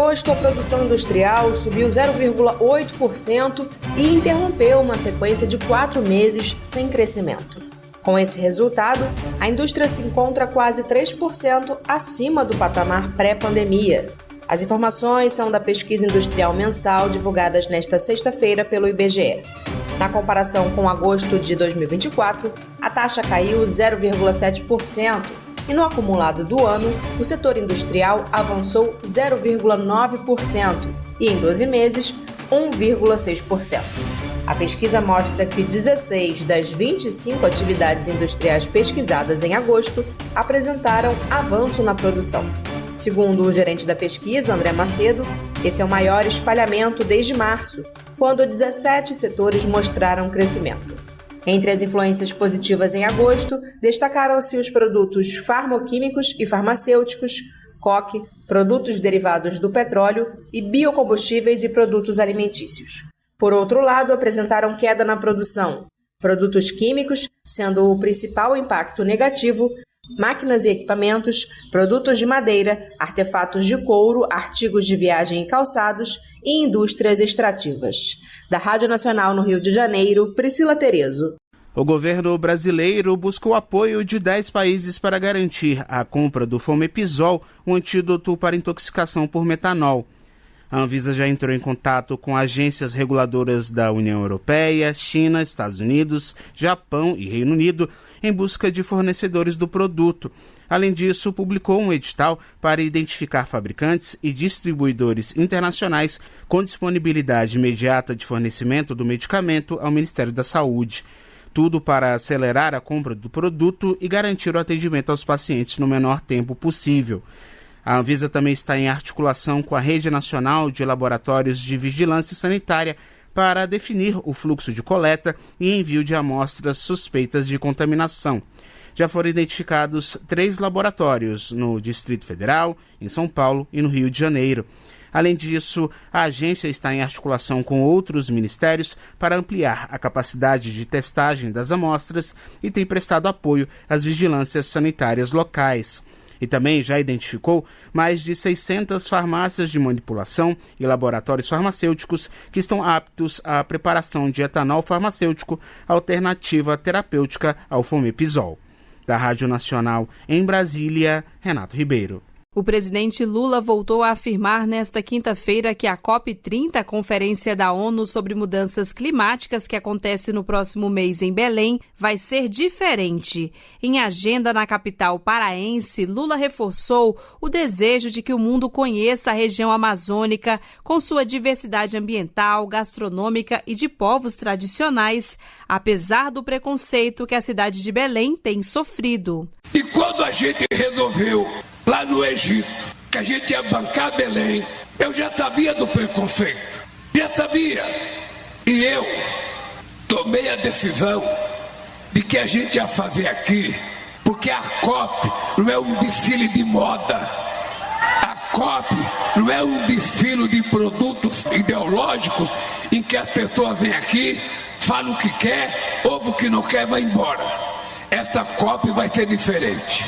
agosto, a produção industrial subiu 0,8% e interrompeu uma sequência de 4 meses sem crescimento. Com esse resultado, a indústria se encontra quase 3% acima do patamar pré-pandemia. As informações são da pesquisa industrial mensal divulgadas nesta sexta-feira pelo IBGE. Na comparação com agosto de 2024, a taxa caiu 0,7%. E no acumulado do ano, o setor industrial avançou 0,9% e em 12 meses, 1,6%. A pesquisa mostra que 16 das 25 atividades industriais pesquisadas em agosto apresentaram avanço na produção. Segundo o gerente da pesquisa, André Macedo, esse é o maior espalhamento desde março, quando 17 setores mostraram crescimento. Entre as influências positivas em agosto, destacaram-se os produtos farmoquímicos e farmacêuticos, coque, produtos derivados do petróleo e biocombustíveis e produtos alimentícios. Por outro lado, apresentaram queda na produção. Produtos químicos, sendo o principal impacto negativo, máquinas e equipamentos, produtos de madeira, artefatos de couro, artigos de viagem e calçados e indústrias extrativas. Da Rádio Nacional no Rio de Janeiro, Priscila Terezo. O governo brasileiro busca o apoio de 10 países para garantir a compra do Fomepizol, um antídoto para intoxicação por metanol. A Anvisa já entrou em contato com agências reguladoras da União Europeia, China, Estados Unidos, Japão e Reino Unido em busca de fornecedores do produto. Além disso, publicou um edital para identificar fabricantes e distribuidores internacionais com disponibilidade imediata de fornecimento do medicamento ao Ministério da Saúde. Tudo para acelerar a compra do produto e garantir o atendimento aos pacientes no menor tempo possível. A Anvisa também está em articulação com a Rede Nacional de Laboratórios de Vigilância Sanitária para definir o fluxo de coleta e envio de amostras suspeitas de contaminação. Já foram identificados 3 laboratórios no Distrito Federal, em São Paulo e no Rio de Janeiro. Além disso, a agência está em articulação com outros ministérios para ampliar a capacidade de testagem das amostras e tem prestado apoio às vigilâncias sanitárias locais. E também já identificou mais de 600 farmácias de manipulação e laboratórios farmacêuticos que estão aptos à preparação de etanol farmacêutico, alternativa terapêutica ao Fomepizol. Da Rádio Nacional em Brasília, Renato Ribeiro. O presidente Lula voltou a afirmar nesta quinta-feira que a COP30, a Conferência da ONU sobre Mudanças Climáticas, que acontece no próximo mês em Belém, vai ser diferente. Em agenda na capital paraense, Lula reforçou o desejo de que o mundo conheça a região amazônica com sua diversidade ambiental, gastronômica e de povos tradicionais, apesar do preconceito que a cidade de Belém tem sofrido. E quando a gente resolveu lá no Egito, que a gente ia bancar Belém, eu já sabia do preconceito, já sabia. E eu tomei a decisão de que a gente ia fazer aqui, porque a COP não é um desfile de moda, a COP não é um desfile de produtos ideológicos em que as pessoas vêm aqui, falam o que quer, ouvem o que não quer, vai embora. Esta COP vai ser diferente.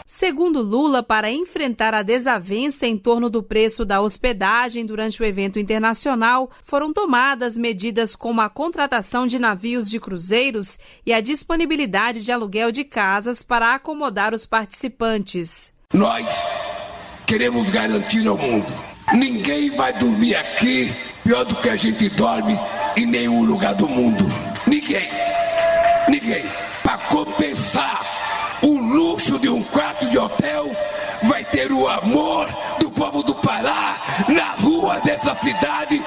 Segundo Lula, para enfrentar a desavença em torno do preço da hospedagem durante o evento internacional, foram tomadas medidas como a contratação de navios de cruzeiros e a disponibilidade de aluguel de casas para acomodar os participantes. Nós queremos garantir ao mundo: ninguém vai dormir aqui pior do que a gente dorme em nenhum lugar do mundo. Ninguém. Para compensar o luxo de um quarto de hotel, vai ter o amor do povo do Pará na rua dessa cidade,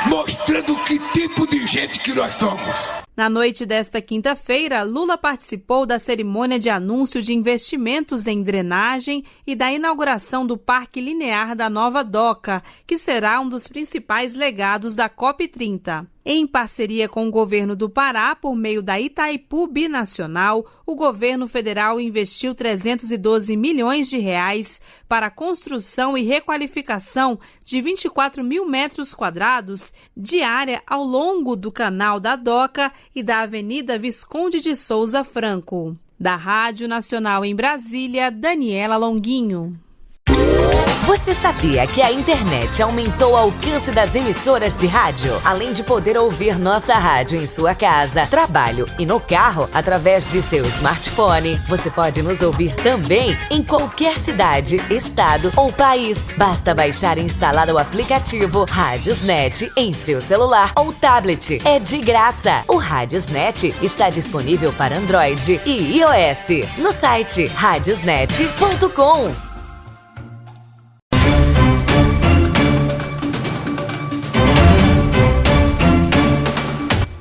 mostrando que tipo de gente que nós somos. Na noite desta quinta-feira, Lula participou da cerimônia de anúncio de investimentos em drenagem e da inauguração do Parque Linear da Nova Doca, que será um dos principais legados da COP30. Em parceria com o governo do Pará, por meio da Itaipu Binacional, o governo federal investiu 312 milhões de reais para a construção e requalificação de 24 mil metros quadrados de área ao longo do Canal da Doca e da Avenida Visconde de Souza Franco. Da Rádio Nacional em Brasília, Daniela Longuinho. Você sabia que a internet aumentou o alcance das emissoras de rádio? Além de poder ouvir nossa rádio em sua casa, trabalho e no carro, através de seu smartphone, você pode nos ouvir também em qualquer cidade, estado ou país. Basta baixar e instalar o aplicativo Radiosnet em seu celular ou tablet. É de graça. O Radiosnet está disponível para Android e iOS no site radiosnet.com.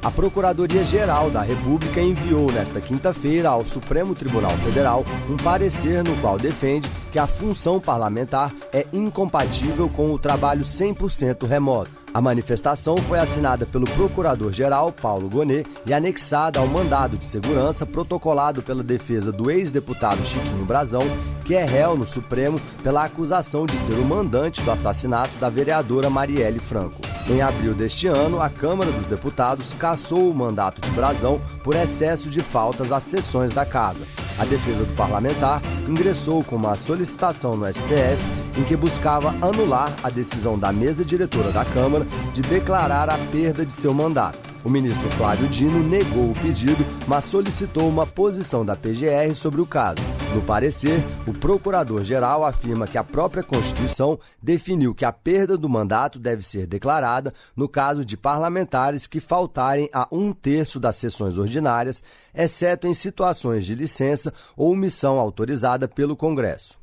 A Procuradoria-Geral da República enviou nesta quinta-feira ao Supremo Tribunal Federal um parecer no qual defende que a função parlamentar é incompatível com o trabalho 100% remoto. A manifestação foi assinada pelo Procurador-Geral Paulo Gonet e anexada ao mandado de segurança protocolado pela defesa do ex-deputado Chiquinho Brazão, que é réu no Supremo pela acusação de ser o mandante do assassinato da vereadora Marielle Franco. Em abril deste ano, a Câmara dos Deputados cassou o mandato de Brazão por excesso de faltas às sessões da Casa. A defesa do parlamentar ingressou com uma solicitação no STF em que buscava anular a decisão da mesa diretora da Câmara de declarar a perda de seu mandato. O ministro Flávio Dino negou o pedido, mas solicitou uma posição da PGR sobre o caso. No parecer, o procurador-geral afirma que a própria Constituição definiu que a perda do mandato deve ser declarada no caso de parlamentares que faltarem a 1/3 das sessões ordinárias, exceto em situações de licença ou omissão autorizada pelo Congresso.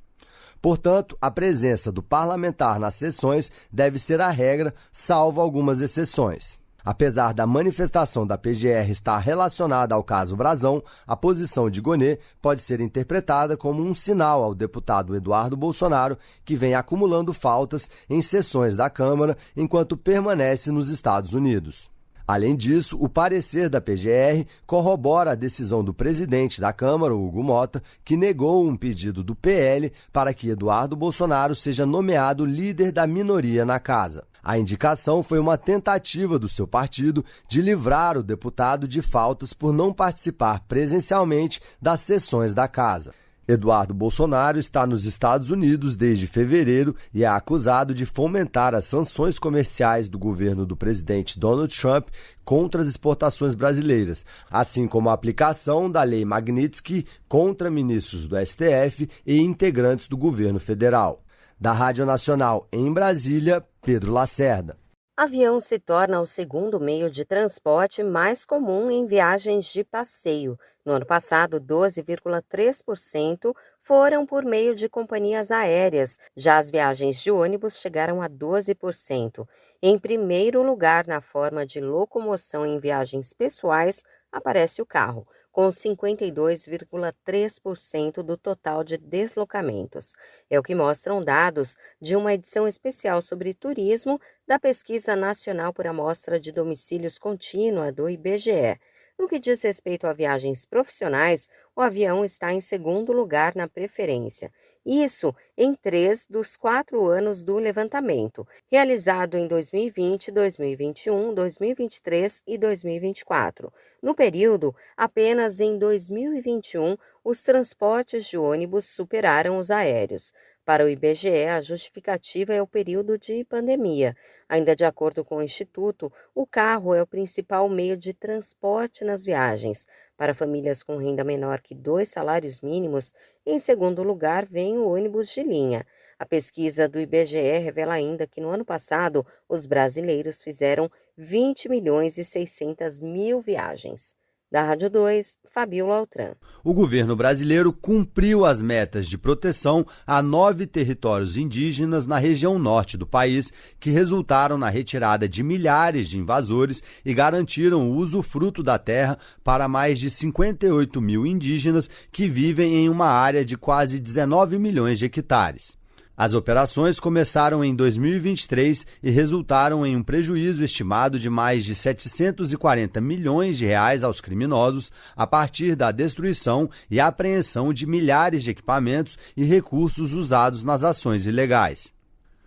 Portanto, a presença do parlamentar nas sessões deve ser a regra, salvo algumas exceções. Apesar da manifestação da PGR estar relacionada ao caso Brazão, a posição de Gonet pode ser interpretada como um sinal ao deputado Eduardo Bolsonaro, que vem acumulando faltas em sessões da Câmara enquanto permanece nos Estados Unidos. Além disso, o parecer da PGR corrobora a decisão do presidente da Câmara, Hugo Mota, que negou um pedido do PL para que Eduardo Bolsonaro seja nomeado líder da minoria na casa. A indicação foi uma tentativa do seu partido de livrar o deputado de faltas por não participar presencialmente das sessões da casa. Eduardo Bolsonaro está nos Estados Unidos desde fevereiro e é acusado de fomentar as sanções comerciais do governo do presidente Donald Trump contra as exportações brasileiras, assim como a aplicação da Lei Magnitsky contra ministros do STF e integrantes do governo federal. Da Rádio Nacional em Brasília, Pedro Lacerda. Avião se torna o segundo meio de transporte mais comum em viagens de passeio. No ano passado, 12,3% foram por meio de companhias aéreas. Já as viagens de ônibus chegaram a 12%. Em primeiro lugar, na forma de locomoção em viagens pessoais, aparece o carro, com 52,3% do total de deslocamentos. É o que mostram dados de uma edição especial sobre turismo da Pesquisa Nacional por Amostra de Domicílios Contínua do IBGE. No que diz respeito a viagens profissionais, o avião está em segundo lugar na preferência. Isso em 3 dos 4 anos do levantamento, realizado em 2020, 2021, 2023 e 2024. No período, apenas em 2021, os transportes de ônibus superaram os aéreos. Para o IBGE, a justificativa é o período de pandemia. Ainda de acordo com o Instituto, o carro é o principal meio de transporte nas viagens. Para famílias com renda menor que 2 salários mínimos, em segundo lugar vem o ônibus de linha. A pesquisa do IBGE revela ainda que no ano passado, os brasileiros fizeram 20.600.000 viagens. Da Rádio 2, Fabiola Altran. O governo brasileiro cumpriu as metas de proteção a 9 territórios indígenas na região norte do país, que resultaram na retirada de milhares de invasores e garantiram o usufruto da terra para mais de 58 mil indígenas que vivem em uma área de quase 19 milhões de hectares. As operações começaram em 2023 e resultaram em um prejuízo estimado de mais de 740 milhões de reais aos criminosos a partir da destruição e apreensão de milhares de equipamentos e recursos usados nas ações ilegais.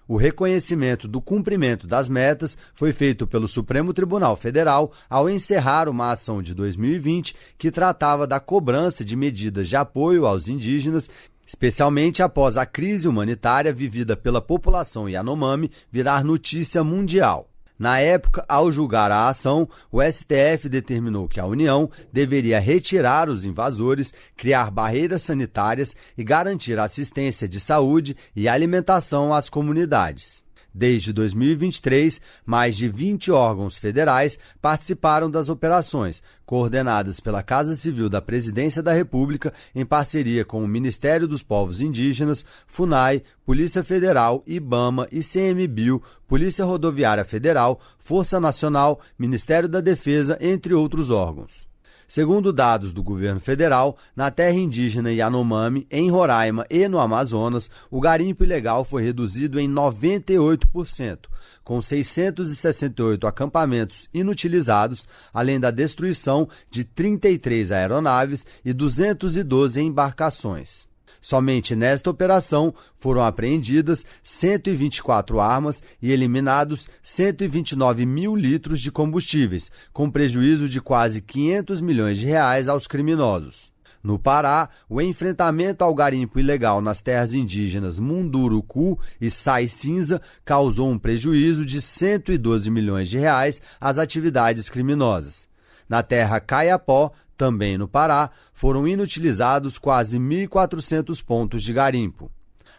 O reconhecimento do cumprimento das metas foi feito pelo Supremo Tribunal Federal ao encerrar uma ação de 2020 que tratava da cobrança de medidas de apoio aos indígenas, especialmente após a crise humanitária vivida pela população Yanomami virar notícia mundial. Na época, ao julgar a ação, o STF determinou que a União deveria retirar os invasores, criar barreiras sanitárias e garantir assistência de saúde e alimentação às comunidades. Desde 2023, mais de 20 órgãos federais participaram das operações, coordenadas pela Casa Civil da Presidência da República, em parceria com o Ministério dos Povos Indígenas, FUNAI, Polícia Federal, IBAMA, ICMBio, Polícia Rodoviária Federal, Força Nacional, Ministério da Defesa, entre outros órgãos. Segundo dados do governo federal, na terra indígena Yanomami, em Roraima e no Amazonas, o garimpo ilegal foi reduzido em 98%, com 668 acampamentos inutilizados, além da destruição de 33 aeronaves e 212 embarcações. Somente nesta operação foram apreendidas 124 armas e eliminados 129 mil litros de combustíveis, com prejuízo de quase 500 milhões de reais aos criminosos. No Pará, o enfrentamento ao garimpo ilegal nas terras indígenas Munduruku e Sai Cinza causou um prejuízo de 112 milhões de reais às atividades criminosas. Na terra Caiapó, também no Pará, foram inutilizados quase 1.400 pontos de garimpo.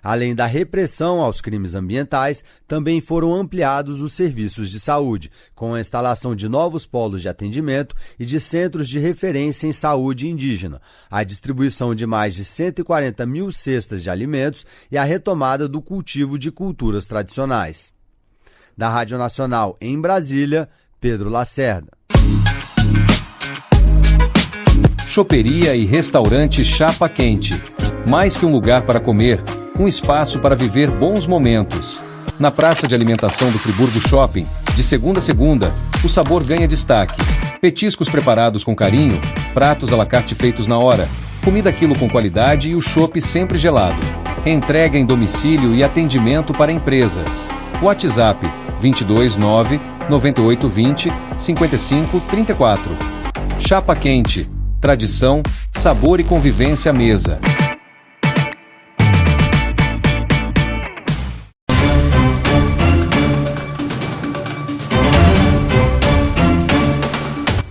Além da repressão aos crimes ambientais, também foram ampliados os serviços de saúde, com a instalação de novos polos de atendimento e de centros de referência em saúde indígena, a distribuição de mais de 140 mil cestas de alimentos e a retomada do cultivo de culturas tradicionais. Da Rádio Nacional em Brasília, Pedro Lacerda. Choperia e restaurante Chapa Quente. Mais que um lugar para comer, um espaço para viver bons momentos. Na praça de alimentação do Friburgo Shopping, de segunda a segunda, o sabor ganha destaque. Petiscos preparados com carinho, pratos à la carte feitos na hora, comida quilo com qualidade e o chopp sempre gelado. Entrega em domicílio e atendimento para empresas. WhatsApp 229 9820 5534. Chapa Quente. Tradição, sabor e convivência à mesa.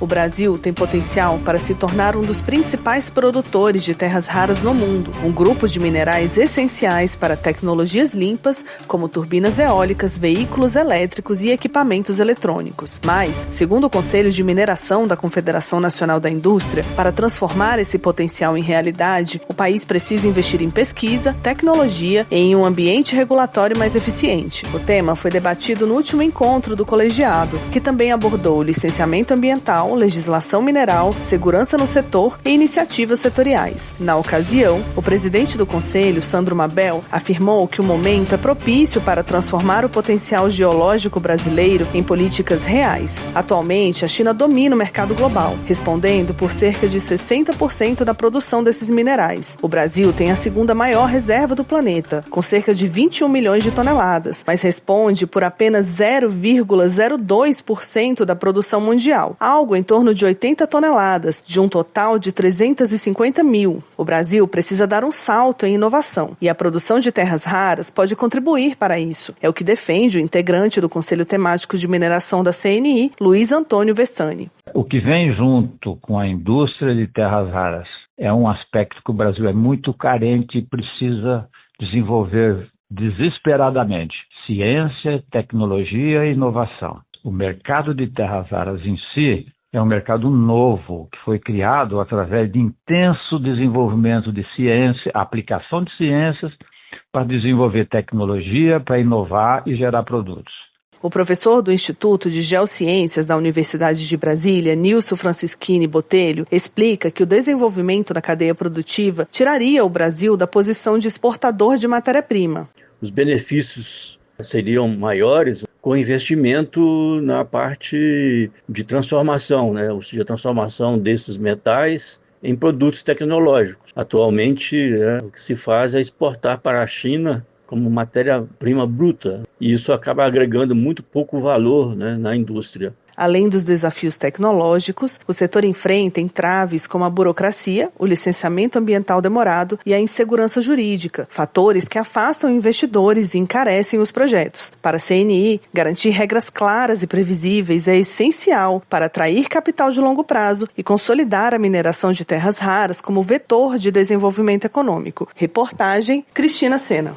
O Brasil tem potencial para se tornar um dos principais produtores de terras raras no mundo, um grupo de minerais essenciais para tecnologias limpas, como turbinas eólicas, veículos elétricos e equipamentos eletrônicos. Mas, segundo o Conselho de Mineração da Confederação Nacional da Indústria, para transformar esse potencial em realidade, o país precisa investir em pesquisa, tecnologia e em um ambiente regulatório mais eficiente. O tema foi debatido no último encontro do colegiado, que também abordou licenciamento ambiental, legislação mineral, segurança no setor e iniciativas setoriais. Na ocasião, o presidente do Conselho, Sandro Mabel, afirmou que o momento é propício para transformar o potencial geológico brasileiro em políticas reais. Atualmente, a China domina o mercado global, respondendo por cerca de 60% da produção desses minerais. O Brasil tem a segunda maior reserva do planeta, com cerca de 21 milhões de toneladas, mas responde por apenas 0,02% da produção mundial, algo em torno de 80 toneladas, de um total de 350 mil. O Brasil precisa dar um salto em inovação, e a produção de terras raras pode contribuir para isso. É o que defende o integrante do Conselho Temático de Mineração da CNI, Luiz Antônio Vestani. O que vem junto com a indústria de terras raras é um aspecto que o Brasil é muito carente e precisa desenvolver desesperadamente: ciência, tecnologia e inovação. O mercado de terras raras em si é um mercado novo que foi criado através de intenso desenvolvimento de ciência, aplicação de ciências para desenvolver tecnologia, para inovar e gerar produtos. O professor do Instituto de Geociências da Universidade de Brasília, Nilson Francischini Botelho, explica que o desenvolvimento da cadeia produtiva tiraria o Brasil da posição de exportador de matéria-prima. Os benefícios seriam maiores com investimento na parte de transformação, né? Ou seja, a transformação desses metais em produtos tecnológicos. Atualmente, o que se faz é exportar para a China como matéria-prima bruta, e isso acaba agregando muito pouco valor, né, na indústria. Além dos desafios tecnológicos, o setor enfrenta entraves como a burocracia, o licenciamento ambiental demorado e a insegurança jurídica, fatores que afastam investidores e encarecem os projetos. Para a CNI, garantir regras claras e previsíveis é essencial para atrair capital de longo prazo e consolidar a mineração de terras raras como vetor de desenvolvimento econômico. Reportagem, Cristina Sena.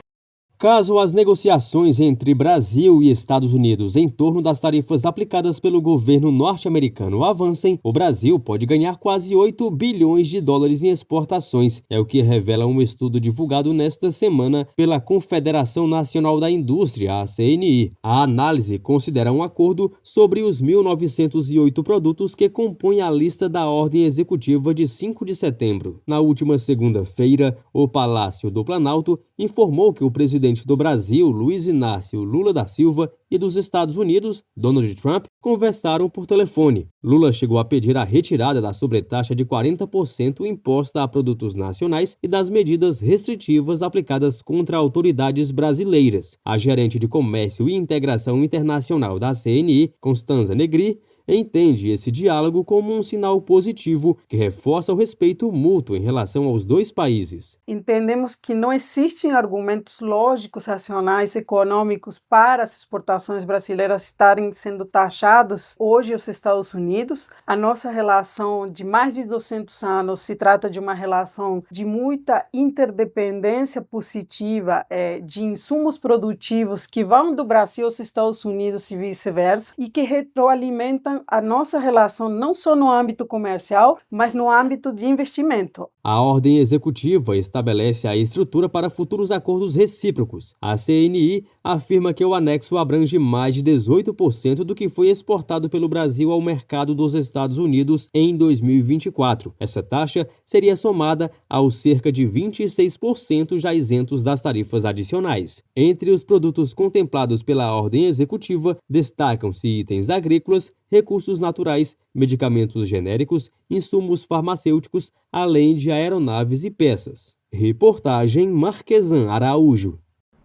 Caso as negociações entre Brasil e Estados Unidos em torno das tarifas aplicadas pelo governo norte-americano avancem, o Brasil pode ganhar quase 8 bilhões de dólares em exportações. É o que revela um estudo divulgado nesta semana pela Confederação Nacional da Indústria, a CNI. A análise considera um acordo sobre os 1.908 produtos que compõem a lista da Ordem Executiva de 5 de setembro. Na última segunda-feira, o Palácio do Planalto informou que o presidente do Brasil, Luiz Inácio Lula da Silva, e dos Estados Unidos, Donald Trump, conversaram por telefone. Lula chegou a pedir a retirada da sobretaxa de 40% imposta a produtos nacionais e das medidas restritivas aplicadas contra autoridades brasileiras. A gerente de Comércio e Integração Internacional da CNI, Constanza Negri, entende esse diálogo como um sinal positivo que reforça o respeito mútuo em relação aos dois países. Entendemos que não existem argumentos lógicos, racionais, econômicos para as exportações brasileiras estarem sendo taxadas hoje aos Estados Unidos. A nossa relação de mais de 200 anos se trata de uma relação de muita interdependência positiva de insumos produtivos que vão do Brasil aos Estados Unidos e vice-versa e que retroalimentam a nossa relação não só no âmbito comercial, mas no âmbito de investimento. A ordem executiva estabelece a estrutura para futuros acordos recíprocos. A CNI afirma que o anexo abrange mais de 18% do que foi exportado pelo Brasil ao mercado dos Estados Unidos em 2024. Essa taxa seria somada aos cerca de 26% já isentos das tarifas adicionais. Entre os produtos contemplados pela ordem executiva, destacam-se itens agrícolas, recursos naturais, medicamentos genéricos, insumos farmacêuticos, além de aeronaves e peças. Reportagem Marquesan Araújo.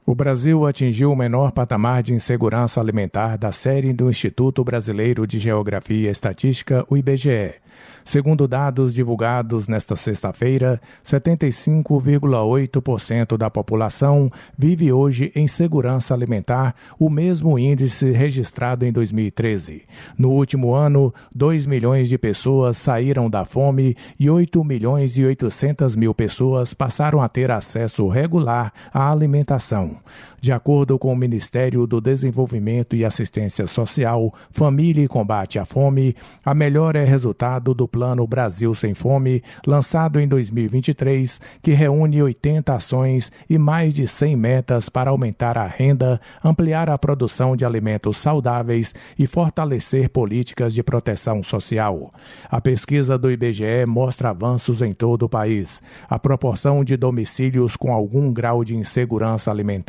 O Brasil atingiu o menor patamar de insegurança alimentar da série do Instituto Brasileiro de Geografia e Estatística, o IBGE. Segundo dados divulgados nesta sexta-feira, 75,8% da população vive hoje em segurança alimentar, o mesmo índice registrado em 2013. No último ano, 2 milhões de pessoas saíram da fome e 8 milhões e 800 mil pessoas passaram a ter acesso regular à alimentação. De acordo com o Ministério do Desenvolvimento e Assistência Social, Família e Combate à Fome, a melhora é resultado do Plano Brasil Sem Fome, lançado em 2023, que reúne 80 ações e mais de 100 metas para aumentar a renda, ampliar a produção de alimentos saudáveis e fortalecer políticas de proteção social. A pesquisa do IBGE mostra avanços em todo o país. A proporção de domicílios com algum grau de insegurança alimentar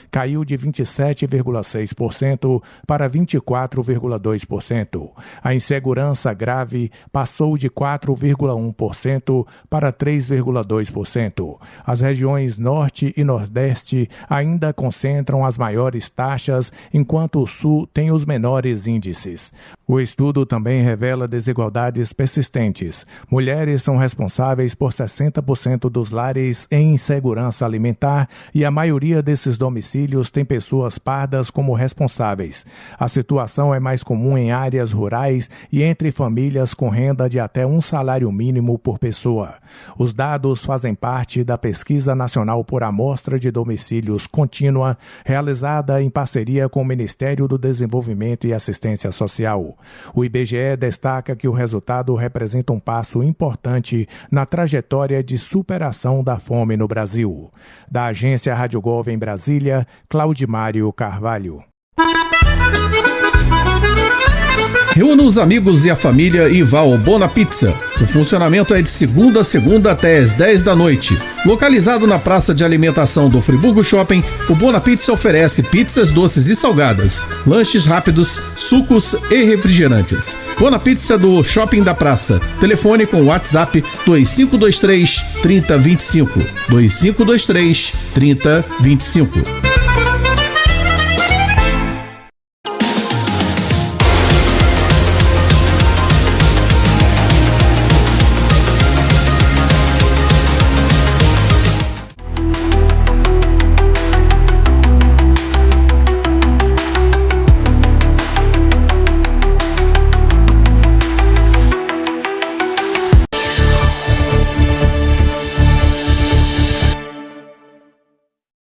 caiu de 27,6% para 24,2%. A insegurança grave passou de 4,1% para 3,2%. As regiões Norte e Nordeste ainda concentram as maiores taxas, enquanto o Sul tem os menores índices. O estudo também revela desigualdades persistentes. Mulheres são responsáveis por 60% dos lares em insegurança alimentar e a maioria desses domicílios tem pessoas pardas como responsáveis. A situação é mais comum em áreas rurais e entre famílias com renda de até um salário mínimo por pessoa. Os dados fazem parte da Pesquisa Nacional por Amostra de Domicílios Contínua, realizada em parceria com o Ministério do Desenvolvimento e Assistência Social. O IBGE destaca que o resultado representa um passo importante na trajetória de superação da fome no Brasil. Da agência Rádio Gov em Brasília, Claudimário Carvalho. Reúna os amigos e a família e vá ao Bona Pizza. O funcionamento é de segunda a segunda até as 10 da noite. Localizado na praça de alimentação do Friburgo Shopping, o Bona Pizza oferece pizzas doces e salgadas, lanches rápidos, sucos e refrigerantes. Bona Pizza do Shopping da Praça. Telefone com WhatsApp 2523 3025. 2523 3025.